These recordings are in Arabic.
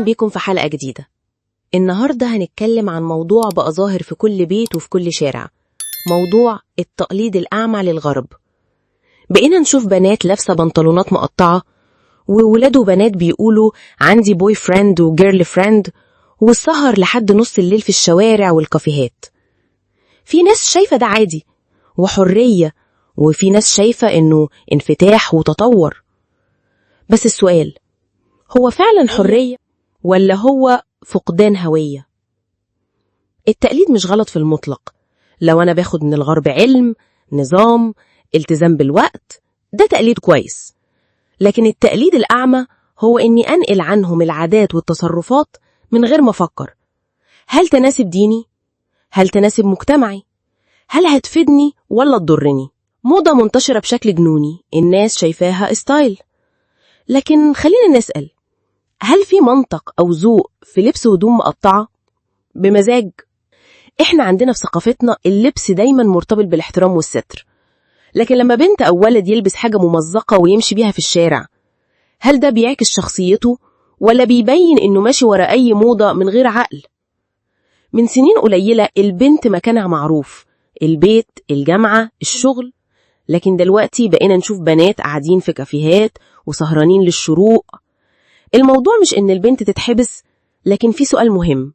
بيكم في حلقة جديدة. النهاردة هنتكلم عن موضوع بقى ظاهر في كل بيت وفي كل شارع، موضوع التقليد الأعمى للغرب. بقينا نشوف بنات لابسة بنطلونات مقطعة، وولاد وبنات بيقولوا عندي بوي فريند وجيرل فريند، والسهر لحد نص الليل في الشوارع والكافيهات. في ناس شايفة ده عادي وحرية، وفي ناس شايفة إنه انفتاح وتطور. بس السؤال، هو فعلا حرية ولا هو فقدان هوية؟ التقليد مش غلط في المطلق. لو أنا باخد من الغرب علم، نظام، التزام بالوقت، ده تقليد كويس. لكن التقليد الأعمى هو إني أنقل عنهم العادات والتصرفات من غير ما أفكر. هل تناسب ديني؟ هل تناسب مجتمعي؟ هل هتفيدني ولا تضرني؟ موضة منتشرة بشكل جنوني، الناس شايفاها ستايل. لكن خلينا نسأل، هل في منطق أو ذوق في لبس هدوم مقطعة بمزاج؟ إحنا عندنا في ثقافتنا اللبس دايما مرتبط بالاحترام والستر، لكن لما بنت أو ولد يلبس حاجة ممزقة ويمشي بيها في الشارع، هل ده بيعكس شخصيته ولا بيبين إنه ماشي ورا أي موضة من غير عقل؟ من سنين قليلة البنت مكانها معروف، البيت، الجامعة، الشغل. لكن دلوقتي بقينا نشوف بنات قاعدين في كافيهات وسهرانين للشروق. الموضوع مش إن البنت تتحبس، لكن في سؤال مهم: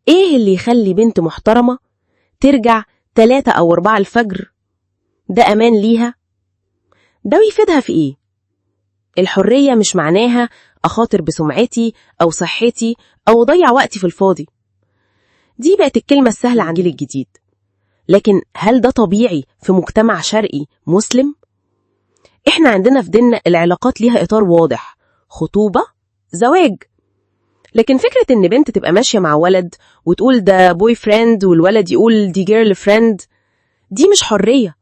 إيه اللي يخلي بنت محترمة ترجع 3 أو 4 الفجر؟ ده أمان ليها؟ ده يفيدها في إيه؟ الحرية مش معناها أخاطر بسمعتي أو صحتي أو أضيع وقتي في الفاضي. دي بقت الكلمة السهلة عن الجيل الجديد. لكن هل ده طبيعي في مجتمع شرقي مسلم؟ إحنا عندنا في ديننا العلاقات ليها إطار واضح: خطوبة، زواج. لكن فكرة إن بنت تبقى ماشية مع ولد وتقول ده بوي فريند والولد يقول دي جيرل فريند، دي مش حرية،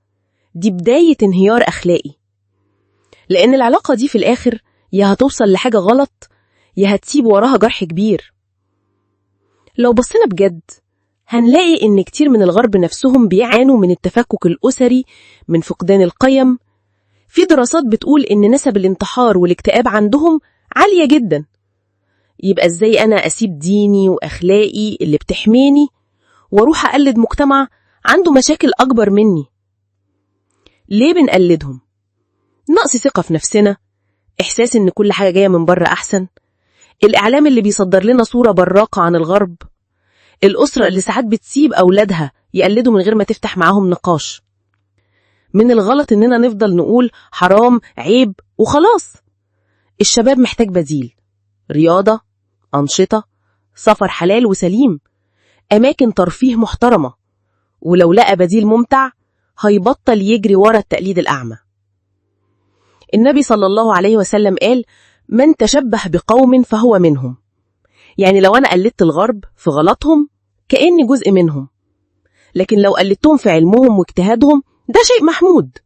دي بداية انهيار أخلاقي. لأن العلاقة دي في الآخر يا هتوصل لحاجة غلط، يا هتسيب وراها جرح كبير. لو بصينا بجد هنلاقي إن كتير من الغرب نفسهم بيعانوا من التفكك الأسري، من فقدان القيم. في دراسات بتقول إن نسب الانتحار والاكتئاب عندهم عالية جدا. يبقى إزاي أنا أسيب ديني وأخلاقي اللي بتحميني واروح أقلد مجتمع عنده مشاكل أكبر مني؟ ليه بنقلدهم؟ نقص ثقة في نفسنا، إحساس إن كل حاجة جاية من بره أحسن، الإعلام اللي بيصدر لنا صورة براقة عن الغرب، الأسرة اللي ساعات بتسيب أولادها يقلدوا من غير ما تفتح معاهم نقاش. من الغلط إننا نفضل نقول حرام، عيب وخلاص. الشباب محتاج بديل: رياضة، أنشطة، سفر حلال وسليم، أماكن ترفيه محترمة. ولو لقى بديل ممتع هيبطل يجري ورا التقليد الأعمى. النبي صلى الله عليه وسلم قال: من تشبه بقوم فهو منهم. يعني لو أنا قلدت الغرب في غلطهم كأني جزء منهم، لكن لو قلدتهم في علمهم واجتهادهم ده شيء محمود.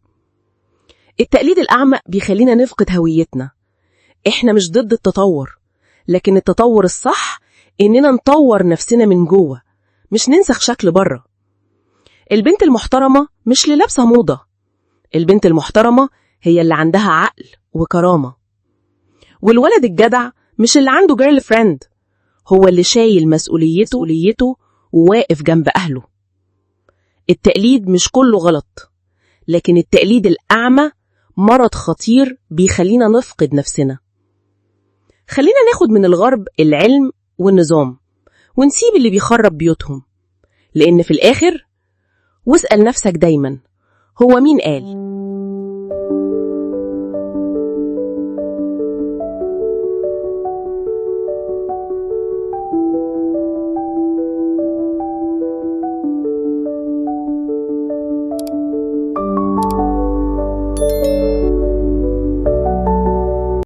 التقليد الأعمى بيخلينا نفقد هويتنا. إحنا مش ضد التطور، لكن التطور الصح إننا نطور نفسنا من جوه، مش ننسخ شكل بره. البنت المحترمة مش اللي لابسة موضة، البنت المحترمة هي اللي عندها عقل وكرامة. والولد الجدع مش اللي عنده جيرل فريند، هو اللي شايل مسؤوليته وواقف جنب أهله. التقليد مش كله غلط، لكن التقليد الأعمى مرض خطير بيخلينا نفقد نفسنا. خلينا ناخد من الغرب العلم والنظام ونسيب اللي بيخرب بيوتهم. لأن في الآخر، واسأل نفسك دايما، هو مين قال